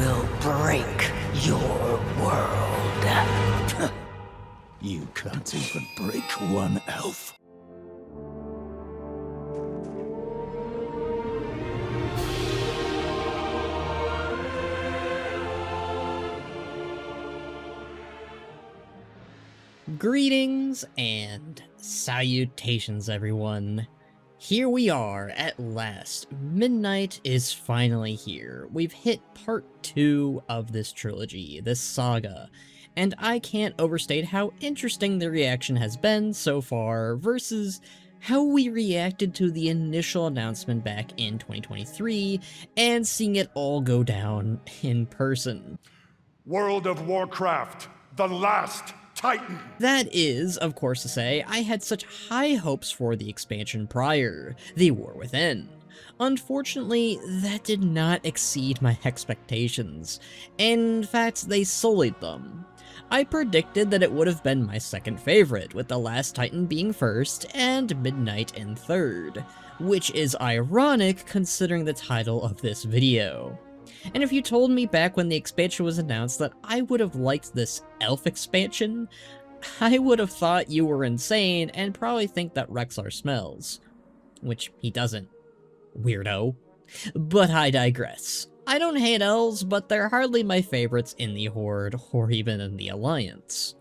will break your world. You can't even break one elf. Greetings and salutations, everyone. Here we are at last. Midnight is finally here. We've hit part 2 of this trilogy, this saga, and I can't overstate how interesting the reaction has been so far versus how we reacted to the initial announcement back in 2023 and seeing it all go down in person. World of Warcraft, the last Titan. That is, of course, to say, I had such high hopes for the expansion prior, The War Within. Unfortunately, that did not exceed my expectations. In fact, they sullied them. I predicted that it would have been my second favorite, with The Last Titan being first and Midnight in third, which is ironic considering the title of this video. And if you told me back when the expansion was announced that I would have liked this elf expansion, I would have thought you were insane and probably think that Rexar smells. Which he doesn't. Weirdo. But I digress. I don't hate elves, but they're hardly my favorites in the Horde, or even in the Alliance.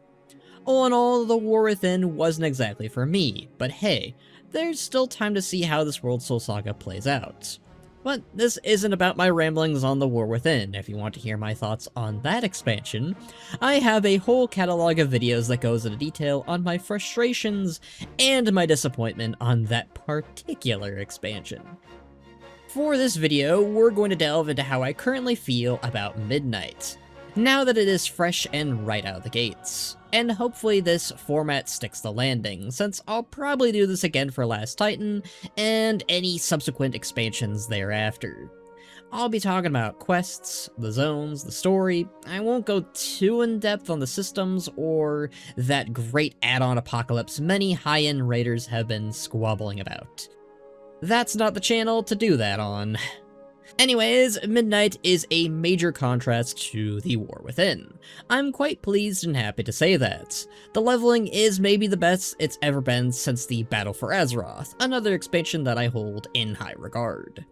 All in all, The War Within wasn't exactly for me, but hey, there's still time to see how this World Soul Saga plays out. But this isn't about my ramblings on The War Within. If you want to hear my thoughts on that expansion, I have a whole catalog of videos that goes into detail on my frustrations and my disappointment on that particular expansion. For this video, we're going to delve into how I currently feel about Midnight, now that it is fresh and right out of the gates. And hopefully this format sticks the landing, since I'll probably do this again for Last Titan, and any subsequent expansions thereafter. I'll be talking about quests, the zones, the story. I won't go too in-depth on the systems, or that great add-on apocalypse many high-end raiders have been squabbling about. That's not the channel to do that on. Anyways, Midnight is a major contrast to The War Within. I'm quite pleased and happy to say that. The leveling is maybe the best it's ever been since the Battle for Azeroth, another expansion that I hold in high regard.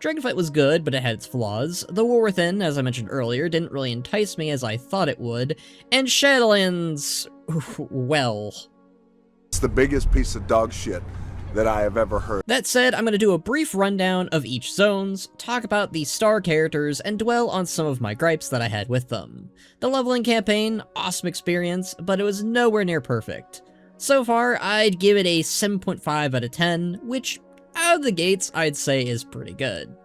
Dragonflight was good, but it had its flaws. The War Within, as I mentioned earlier, didn't really entice me as I thought it would, and Shadowlands, well, it's the biggest piece of dog shit that I have ever heard. That said, I'm going to do a brief rundown of each zones, talk about the star characters, and dwell on some of my gripes that I had with them. The leveling campaign, awesome experience, but it was nowhere near perfect. So far, I'd give it a 7.5 out of 10, which, out of the gates, I'd say is pretty good.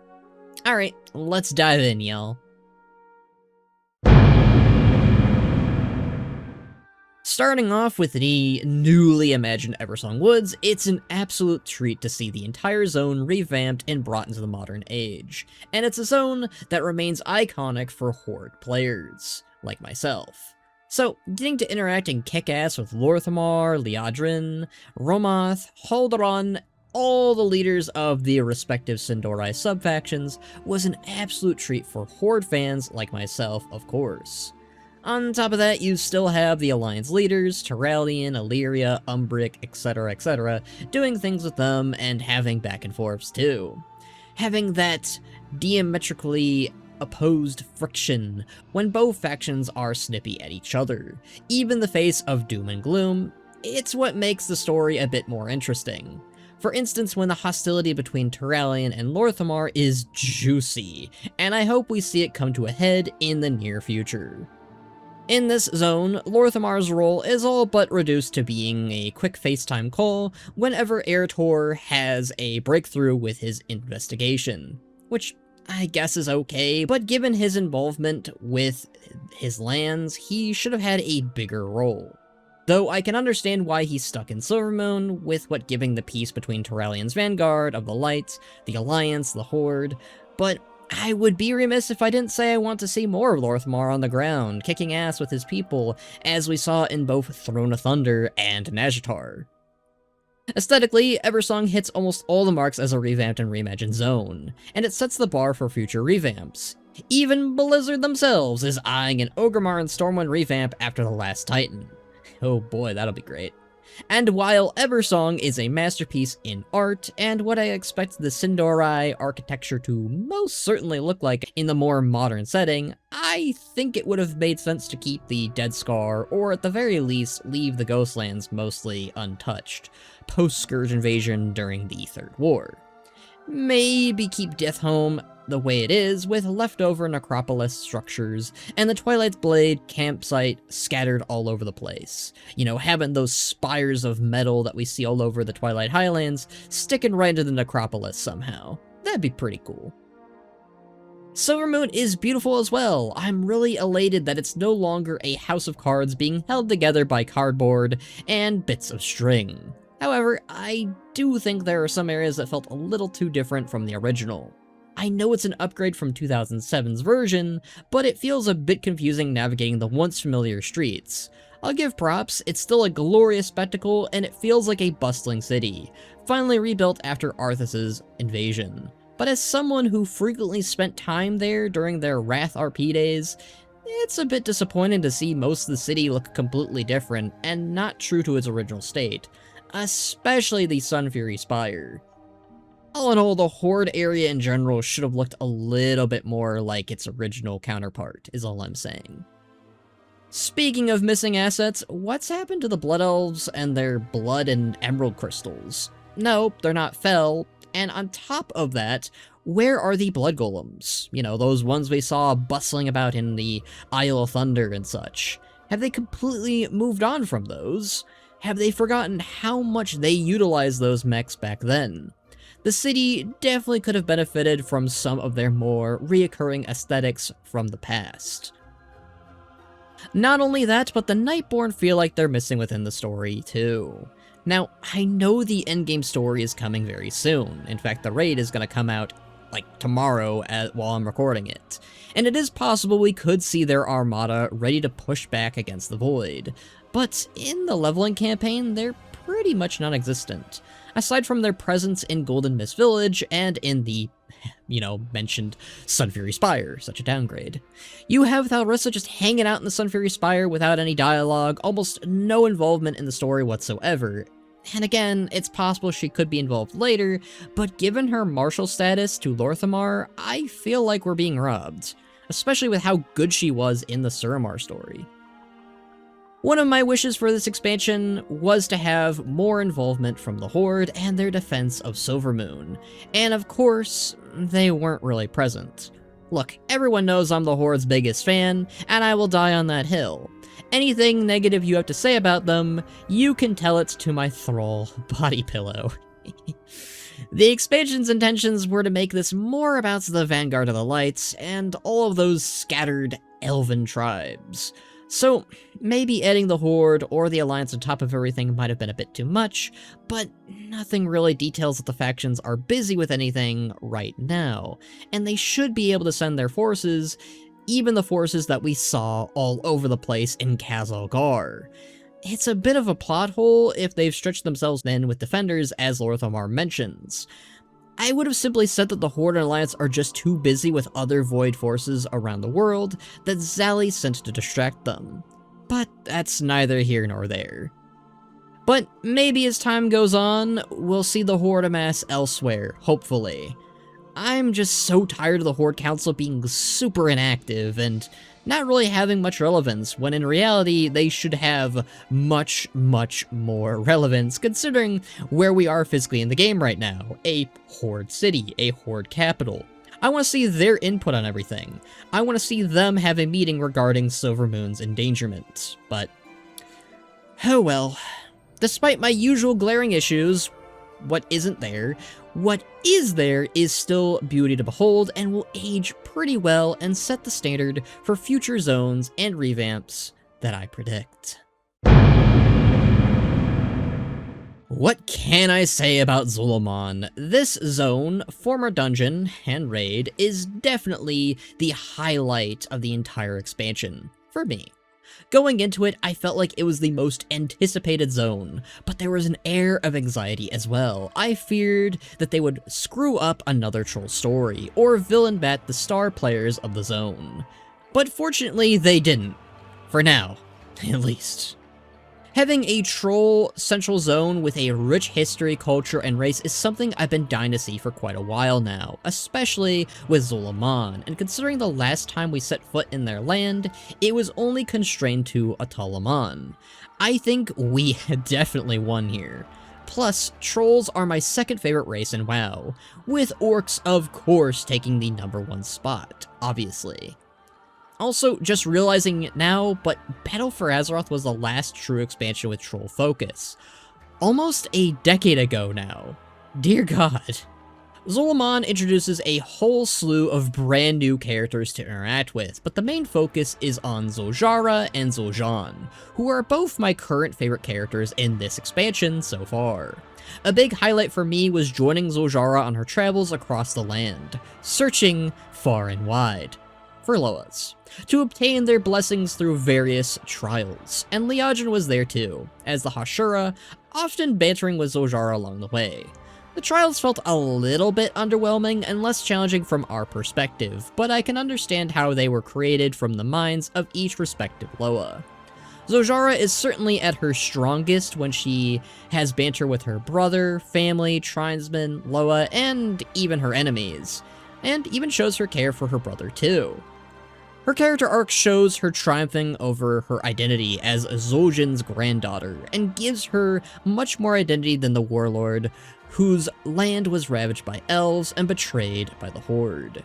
Alright, let's dive in, y'all. Starting off with the newly imagined Eversong Woods, it's an absolute treat to see the entire zone revamped and brought into the modern age, and it's a zone that remains iconic for Horde players, like myself. So, getting to interact and kick ass with Lor'themar, Liadrin, Romoth, Haldaron, all the leaders of the respective Sin'dorei sub-factions was an absolute treat for Horde fans like myself, of course. On top of that, you still have the Alliance leaders, Turalyon, Illyria, Umbric, etc., doing things with them and having back and forths too. Having that diametrically opposed friction when both factions are snippy at each other. Even the face of doom and gloom, it's what makes the story a bit more interesting. For instance, when the hostility between Turalyon and Lor'themar is juicy, and I hope we see it come to a head in the near future. In this zone, Lor'themar's role is all but reduced to being a quick FaceTime call whenever Arator has a breakthrough with his investigation, which I guess is okay, but given his involvement with his lands, he should have had a bigger role. Though I can understand why he's stuck in Silvermoon, with what giving the peace between Turalyon's Vanguard of the Light, the Alliance, the Horde, but I would be remiss if I didn't say I want to see more of Lor'themar on the ground, kicking ass with his people, as we saw in both Throne of Thunder and Nazjatar. Aesthetically, Eversong hits almost all the marks as a revamped and reimagined zone, and it sets the bar for future revamps. Even Blizzard themselves is eyeing an Orgrimmar and Stormwind revamp after the Last Titan. Oh boy, that'll be great. And while Eversong is a masterpiece in art, and what I expect the Sin'dorei architecture to most certainly look like in the more modern setting, I think it would have made sense to keep the Dead Scar, or at the very least, leave the Ghostlands mostly untouched, post-Scourge invasion during the Third War. Maybe keep Deathhome the way it is, with leftover necropolis structures, and the Twilight's Blade campsite scattered all over the place. You know, having those spires of metal that we see all over the Twilight Highlands sticking right into the necropolis somehow. That'd be pretty cool. Silvermoon is beautiful as well. I'm really elated that it's no longer a house of cards being held together by cardboard and bits of string. However, I do think there are some areas that felt a little too different from the original. I know it's an upgrade from 2007's version, but it feels a bit confusing navigating the once familiar streets. I'll give props, it's still a glorious spectacle, and it feels like a bustling city, finally rebuilt after Arthas's invasion. But as someone who frequently spent time there during their Wrath RP days, it's a bit disappointing to see most of the city look completely different and not true to its original state, especially the Sunfury Spire. All in all, the Horde area in general should have looked a little bit more like its original counterpart, is all I'm saying. Speaking of missing assets, what's happened to the Blood Elves and their blood and emerald crystals? Nope, they're not fell, and on top of that, where are the blood golems? You know, those ones we saw bustling about in the Isle of Thunder and such. Have they completely moved on from those? Have they forgotten how much they utilized those mechs back then? The city definitely could have benefited from some of their more reoccurring aesthetics from the past. Not only that, but the Nightborn feel like they're missing within the story too. Now, I know the endgame story is coming very soon. In fact, the raid is going to come out like tomorrow while I'm recording it. And it is possible we could see their armada ready to push back against the Void. But in the leveling campaign, they're pretty much non-existent. Aside from their presence in Golden Mist Village and in the, mentioned Sunfury Spire, such a downgrade. You have Thalrissa just hanging out in the Sunfury Spire without any dialogue, almost no involvement in the story whatsoever. And again, it's possible she could be involved later, but given her martial status to Lor'themar, I feel like we're being robbed. Especially with how good she was in the Suramar story. One of my wishes for this expansion was to have more involvement from the Horde and their defense of Silvermoon, and of course, they weren't really present. Look, everyone knows I'm the Horde's biggest fan, and I will die on that hill. Anything negative you have to say about them, you can tell it to my thrall body pillow. The expansion's intentions were to make this more about the Vanguard of the Lights and all of those scattered elven tribes. So, maybe adding the Horde or the Alliance on top of everything might have been a bit too much, but nothing really details that the factions are busy with anything right now, and they should be able to send their forces, even the forces that we saw all over the place in Khazal-Gar. It's a bit of a plot hole if they've stretched themselves thin with defenders, as Lor'themar mentions. I would have simply said that the Horde and Alliance are just too busy with other Void forces around the world that Zali sent to distract them. But that's neither here nor there. But maybe as time goes on, we'll see the Horde amass elsewhere, hopefully. I'm just so tired of the Horde Council being super inactive and not really having much relevance, when in reality they should have much, much more relevance considering where we are physically in the game right now. A Horde city, a Horde capital. I want to see their input on everything. I want to see them have a meeting regarding Silvermoon's endangerment. But, oh well. Despite my usual glaring issues, what isn't there, what is there is still beauty to behold and will age pretty well and set the standard for future zones and revamps that I predict. What can I say about Zul'aman? This zone, former dungeon, and raid is definitely the highlight of the entire expansion, for me. Going into it, I felt like it was the most anticipated zone, but there was an air of anxiety as well. I feared that they would screw up another troll story, or villain bat the star players of the zone. But fortunately, they didn't. For now, at least. Having a troll central zone with a rich history, culture, and race is something I've been dying to see for quite a while now, especially with Zul'aman, and considering the last time we set foot in their land, it was only constrained to Atalaman. I think we definitely won here. Plus, trolls are my second favorite race in WoW, with orcs of course taking the #1 spot, obviously. Also, just realizing it now, but Battle for Azeroth was the last true expansion with troll focus. Almost a decade ago now. Dear God. Zul'aman introduces a whole slew of brand new characters to interact with, but the main focus is on Zul'jarra and Zul'jan, who are both my current favorite characters in this expansion so far. A big highlight for me was joining Zul'jarra on her travels across the land, searching far and wide for Loas, to obtain their blessings through various trials, and Liajan was there too, as the Hashura, often bantering with Zul'jarra along the way. The trials felt a little bit underwhelming and less challenging from our perspective, but I can understand how they were created from the minds of each respective Loa. Zul'jarra is certainly at her strongest when she has banter with her brother, family, tribesmen, Loa, and even her enemies, and even shows her care for her brother too. Her character arc shows her triumphing over her identity as Zul'jan's granddaughter, and gives her much more identity than the warlord, whose land was ravaged by elves and betrayed by the Horde.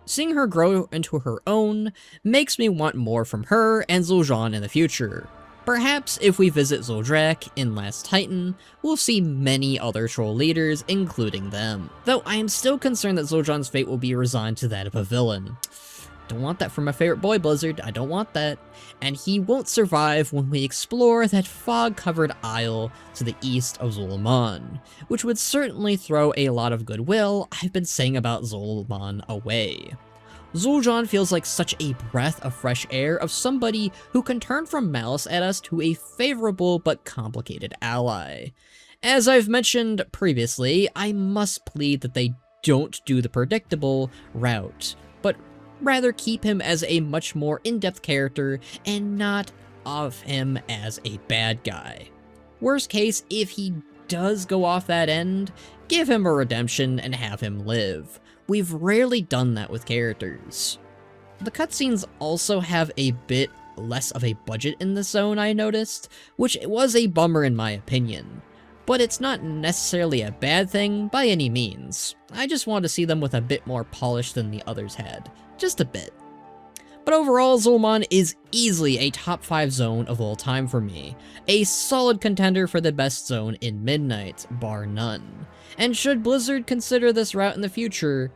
Seeing her grow into her own makes me want more from her and Zul'jan in the future. Perhaps if we visit Zul'drak in Last Titan, we'll see many other troll leaders, including them. Though I am still concerned that Zul'jan's fate will be resigned to that of a villain. Don't want that from my favorite boy, Blizzard, I don't want that. And he won't survive when we explore that fog-covered isle to the east of Zul'aman, which would certainly throw a lot of goodwill I've been saying about Zul'aman away. Zul'jan feels like such a breath of fresh air of somebody who can turn from malice at us to a favorable but complicated ally. As I've mentioned previously, I must plead that they don't do the predictable route, but rather keep him as a much more in-depth character and not of him as a bad guy. Worst case, if he does go off that end, give him a redemption and have him live. We've rarely done that with characters. The cutscenes also have a bit less of a budget in this zone, I noticed, which was a bummer in my opinion. But it's not necessarily a bad thing by any means. I just want to see them with a bit more polish than the others had. Just a bit. But overall, Zul'aman is easily a top 5 zone of all time for me. A solid contender for the best zone in Midnight, bar none. And should Blizzard consider this route in the future,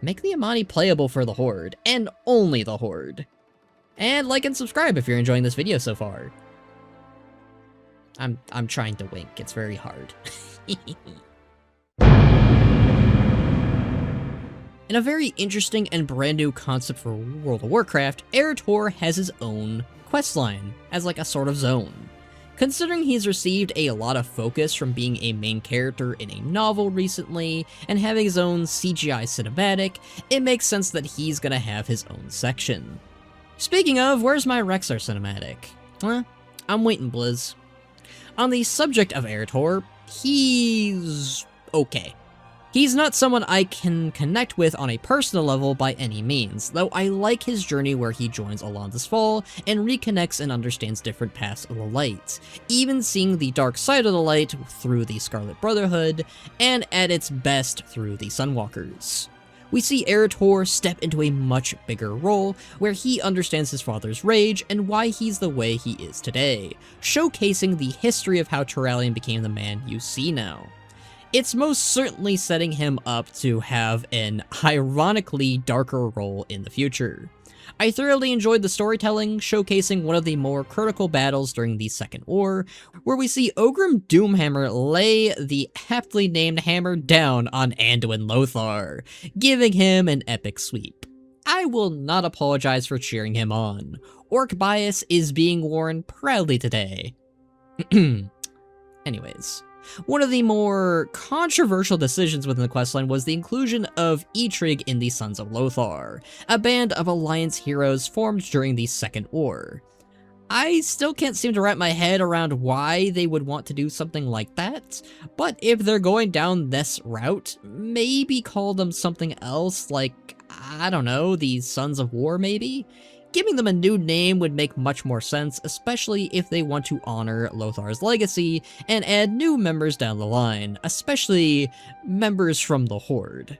make the Amani playable for the Horde, and only the Horde. And like and subscribe if you're enjoying this video so far. I'm trying to wink, it's very hard. In a very interesting and brand new concept for World of Warcraft, Arator has his own questline, as like a sort of zone. Considering he's received a lot of focus from being a main character in a novel recently, and having his own CGI cinematic, it makes sense that he's gonna have his own section. Speaking of, where's my Rexar cinematic? I'm waiting, Blizz. On the subject of Arator, he's okay. He's not someone I can connect with on a personal level by any means, though I like his journey where he joins Alonda's Fall and reconnects and understands different paths of the light, even seeing the dark side of the light through the Scarlet Brotherhood, and at its best through the Sunwalkers. We see Arator step into a much bigger role, where he understands his father's rage and why he's the way he is today, showcasing the history of how Turalyon became the man you see now. It's most certainly setting him up to have an ironically darker role in the future. I thoroughly enjoyed the storytelling, showcasing one of the more critical battles during the Second War, where we see Ogrim Doomhammer lay the aptly named hammer down on Anduin Lothar, giving him an epic sweep. I will not apologize for cheering him on. Orc bias is being worn proudly today. Anyways, one of the more controversial decisions within the questline was the inclusion of Eitrigg in the Sons of Lothar, a band of Alliance heroes formed during the Second War. I still can't seem to wrap my head around why they would want to do something like that, but if they're going down this route, maybe call them something else, like, I don't know, the Sons of War maybe? Giving them a new name would make much more sense, especially if they want to honor Lothar's legacy and add new members down the line, especially members from the Horde.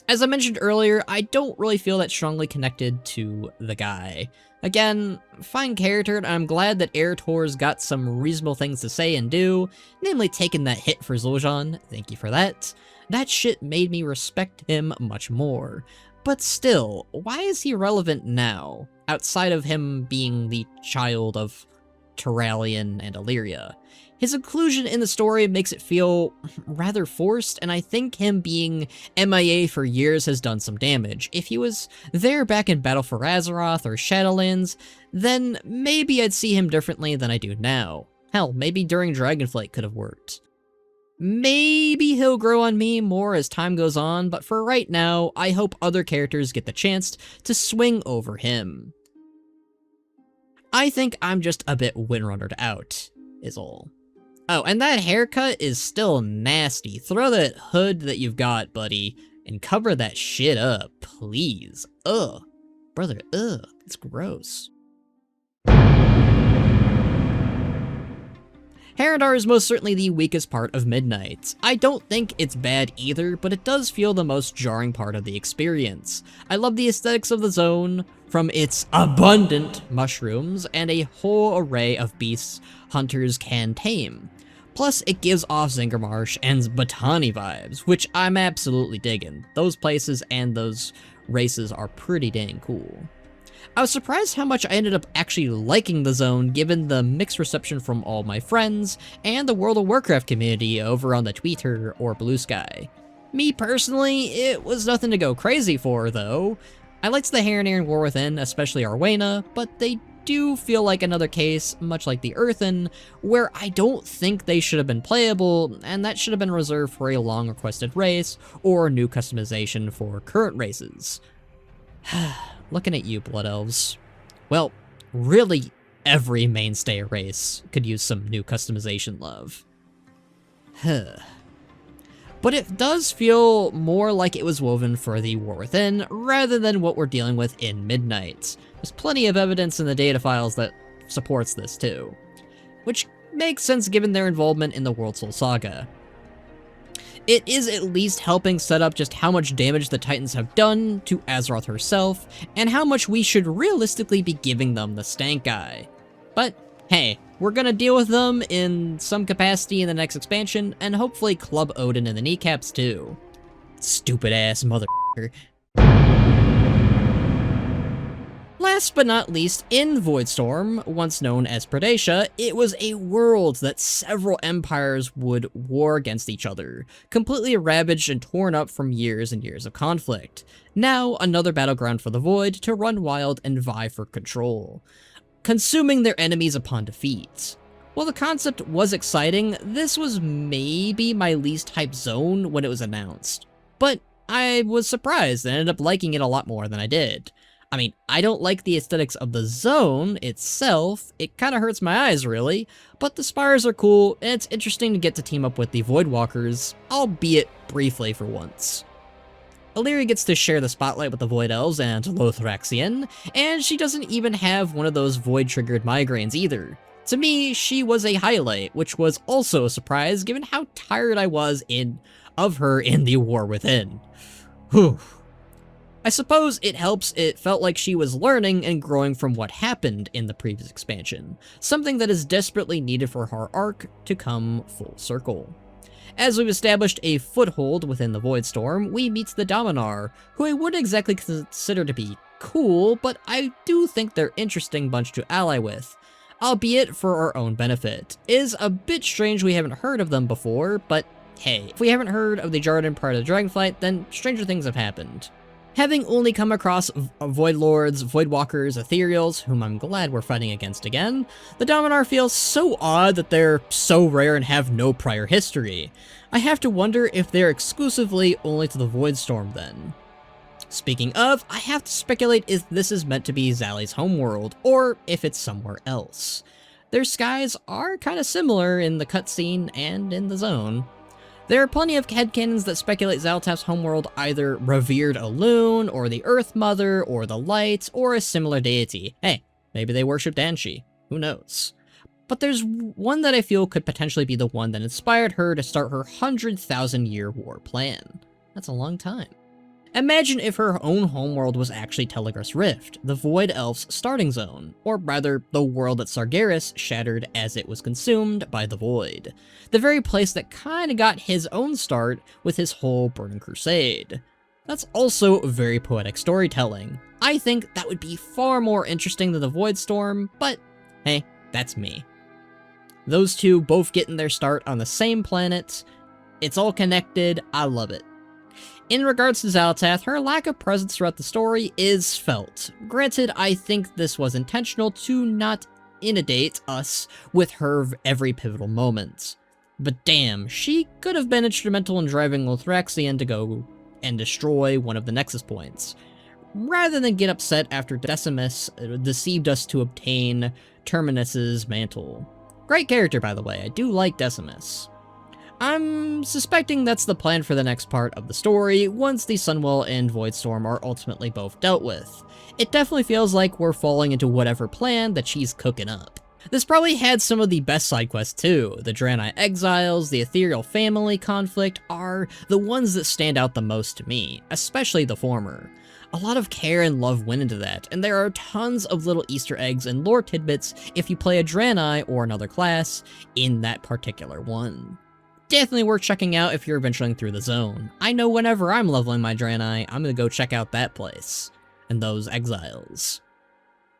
As I mentioned earlier, I don't really feel that strongly connected to the guy. Again, fine character, and I'm glad that Arator's got some reasonable things to say and do, namely taking that hit for Zul'jan, thank you for that. That shit made me respect him much more. But still, why is he relevant now, outside of him being the child of Turalyon and Illyria? His inclusion in the story makes it feel rather forced, and I think him being MIA for years has done some damage. If he was there back in Battle for Azeroth or Shadowlands, then maybe I'd see him differently than I do now. Hell, maybe during Dragonflight could have worked. Maybe he'll grow on me more as time goes on, but for right now, I hope other characters get the chance to swing over him. I think I'm just a bit windrunnered out, is all. Oh, and that haircut is still nasty. Throw that hood that you've got, buddy, and cover that shit up, please. Ugh. Brother, ugh. It's gross. Harrandar is most certainly the weakest part of Midnight. I don't think it's bad either, but it does feel the most jarring part of the experience. I love the aesthetics of the zone, from its abundant mushrooms and a whole array of beasts hunters can tame. Plus, it gives off Zingermarsh and Batani vibes, which I'm absolutely digging. Those places and those races are pretty dang cool. I was surprised how much I ended up actually liking the zone given the mixed reception from all my friends and the World of Warcraft community over on the Twitter or Blue Sky. Me personally, it was nothing to go crazy for though. I liked the Harrandar and War Within, especially Arwena, but they do feel like another case, much like the Earthen, where I don't think they should have been playable, and that should have been reserved for a long requested race or new customization for current races. Looking at you, Blood Elves. Well, really, every mainstay race could use some new customization love. But it does feel more like it was woven for the War Within, rather than what we're dealing with in Midnight. There's plenty of evidence in the data files that supports this too. Which makes sense given their involvement in the World Soul Saga. It is at least helping set up just how much damage the Titans have done to Azeroth herself, and how much we should realistically be giving them the stank eye. But hey, we're gonna deal with them in some capacity in the next expansion, and hopefully club Odin in the kneecaps too. Stupid ass motherfucker. Last but not least, in Voidstorm, once known as Predacia, it was a world that several empires would war against each other, completely ravaged and torn up from years and years of conflict. Now, another battleground for the Void to run wild and vie for control, consuming their enemies upon defeat. While the concept was exciting, this was maybe my least hyped zone when it was announced. But I was surprised and ended up liking it a lot more than I did. I mean, I don't like the aesthetics of the zone itself, it kinda hurts my eyes really, but the spires are cool, and it's interesting to get to team up with the Voidwalkers, albeit briefly for once. Illyria gets to share the spotlight with the Void Elves and Lothraxian, and she doesn't even have one of those void-triggered migraines either. To me, she was a highlight, which was also a surprise given how tired I was of her in the War Within. Whew. I suppose it helps it felt like she was learning and growing from what happened in the previous expansion, something that is desperately needed for her arc to come full circle. As we've established a foothold within the Voidstorm, we meet the Dominar, who I wouldn't exactly consider to be cool, but I do think they're interesting bunch to ally with, albeit for our own benefit. It is a bit strange we haven't heard of them before, but hey, if we haven't heard of the Jarden part of the Dragonflight, then stranger things have happened. Having only come across Void Lords, Void Walkers, Ethereals, whom I'm glad we're fighting against again, the Dominar feels so odd that they're so rare and have no prior history. I have to wonder if they're exclusively only to the Voidstorm then. Speaking of, I have to speculate if this is meant to be Xali's homeworld, or if it's somewhere else. Their skies are kinda similar in the cutscene and in the zone. There are plenty of headcanons that speculate Xal'atath's homeworld either revered Elune, or the Earth Mother, or the Light, or a similar deity. Hey, maybe they worshipped Anshi. Who knows? But there's one that I feel could potentially be the one that inspired her to start her 100,000-year war plan. That's a long time. Imagine if her own homeworld was actually Telegra's Rift, the Void Elf's starting zone, or rather, the world that Sargeras shattered as it was consumed by the Void. The very place that kinda got his own start with his whole Burning Crusade. That's also very poetic storytelling. I think that would be far more interesting than the Voidstorm, but hey, that's me. Those two both getting their start on the same planet. It's all connected, I love it. In regards to Xal'atath, her lack of presence throughout the story is felt. Granted, I think this was intentional to not inundate us with her every pivotal moment. But damn, she could have been instrumental in driving Lothraxion to go and destroy one of the Nexus points, rather than get upset after Decimus deceived us to obtain Terminus's mantle. Great character, by the way, I do like Decimus. I'm suspecting that's the plan for the next part of the story, once the Sunwell and Voidstorm are ultimately both dealt with. It definitely feels like we're falling into whatever plan that she's cooking up. This probably had some of the best side quests too. The Draenei Exiles, the Ethereal Family conflict are the ones that stand out the most to me, especially the former. A lot of care and love went into that, and there are tons of little Easter eggs and lore tidbits if you play a Draenei or another class in that particular one. Definitely worth checking out if you're venturing through the zone. I know whenever I'm leveling my Draenei, I'm gonna go check out that place, and those exiles.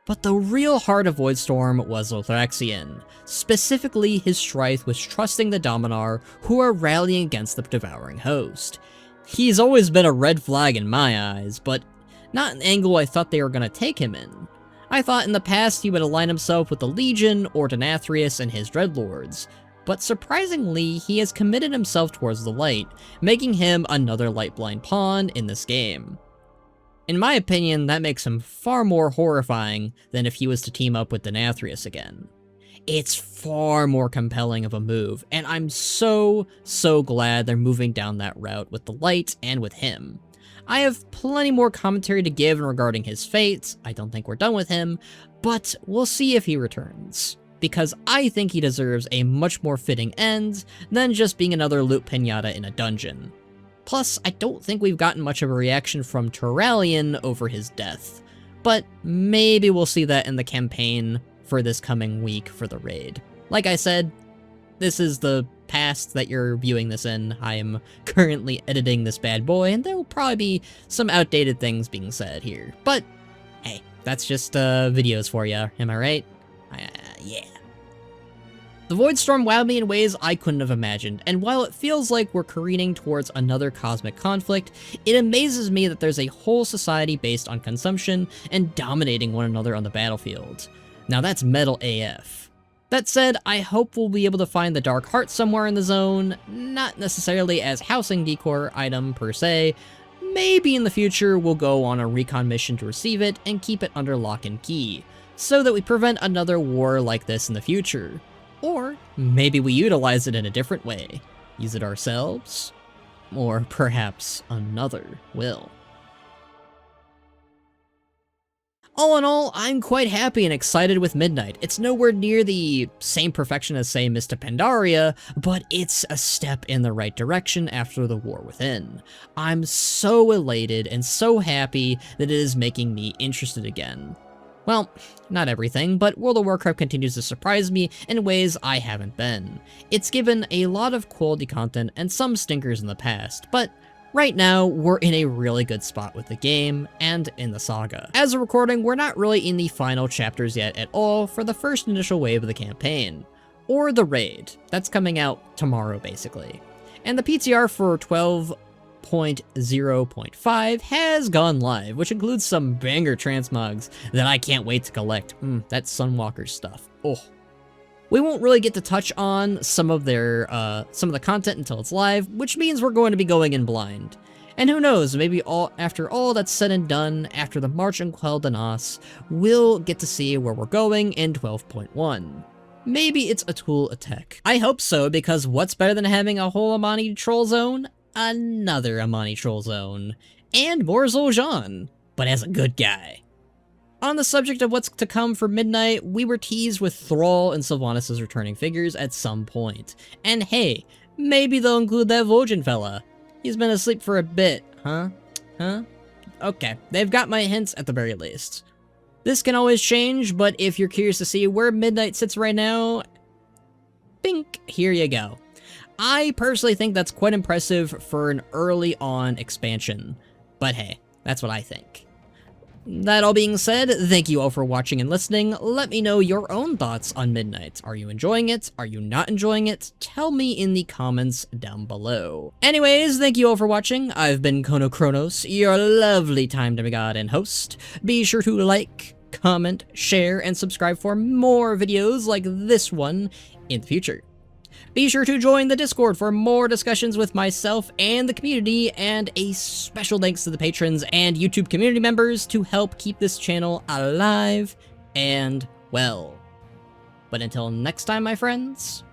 But the real heart of Voidstorm was Lothraxion, specifically his strife with trusting the Dominar who are rallying against the Devouring Host. He's always been a red flag in my eyes, but not an angle I thought they were gonna take him in. I thought in the past he would align himself with the Legion or Denathrius and his Dreadlords, but surprisingly, he has committed himself towards the light, making him another light-blind pawn in this game. In my opinion, that makes him far more horrifying than if he was to team up with Denathrius again. It's far more compelling of a move, and I'm so glad they're moving down that route with the light and with him. I have plenty more commentary to give regarding his fate. I don't think we're done with him, but we'll see if he returns, because I think he deserves a much more fitting end than just being another loot pinata in a dungeon. Plus, I don't think we've gotten much of a reaction from Turalyon over his death, but maybe we'll see that in the campaign for this coming week for the raid. Like I said, this is the past that you're viewing this in. I am currently editing this bad boy, and there will probably be some outdated things being said here. But, hey, that's just videos for you, am I right? Yeah. The Voidstorm wowed me in ways I couldn't have imagined, and while it feels like we're careening towards another cosmic conflict, it amazes me that there's a whole society based on consumption and dominating one another on the battlefield. Now that's metal AF. That said, I hope we'll be able to find the Dark Heart somewhere in the zone, not necessarily as housing decor item per se. Maybe in the future we'll go on a recon mission to receive it and keep it under lock and key, so that we prevent another war like this in the future. Or maybe we utilize it in a different way. Use it ourselves? Or perhaps another will. All in all, I'm quite happy and excited with Midnight. It's nowhere near the same perfection as, say, Mista Pandaria, but it's a step in the right direction after the War Within. I'm so elated and so happy that it is making me interested again. Well, not everything, but World of Warcraft continues to surprise me in ways I haven't been. It's given a lot of quality content and some stinkers in the past, but right now, we're in a really good spot with the game and in the saga. As of recording, we're not really in the final chapters yet at all for the first initial wave of the campaign, or the raid. That's coming out tomorrow, basically. And the PTR for 1.0.5 has gone live, which includes some banger transmogs that I can't wait to collect. That Sunwalker stuff. Oh. We won't really get to touch on some of the content until it's live, which means we're going to be going in blind. And who knows, maybe after all that's said and done, after the March in Quel'thelas, we'll get to see where we're going in 12.1. Maybe it's a tool attack. I hope so, because what's better than having a whole Amani troll zone? Another Amani troll zone. And more Zul'jan, but as a good guy. On the subject of what's to come for Midnight, we were teased with Thrall and Sylvanas' returning figures at some point. And hey, maybe they'll include that Voidstorm fella. He's been asleep for a bit, huh? Okay, they've got my hints at the very least. This can always change, but if you're curious to see where Midnight sits right now, bink, here you go. I personally think that's quite impressive for an early on expansion, but hey, that's what I think. That all being said, thank you all for watching and listening. Let me know your own thoughts on Midnight. Are you enjoying it? Are you not enjoying it? Tell me in the comments down below. Anyways, thank you all for watching. I've been Khono Chronos, your lovely time demigod and host. Be sure to like, comment, share, and subscribe for more videos like this one in the future. Be sure to join the Discord for more discussions with myself and the community, and a special thanks to the patrons and YouTube community members to help keep this channel alive and well. But until next time, my friends,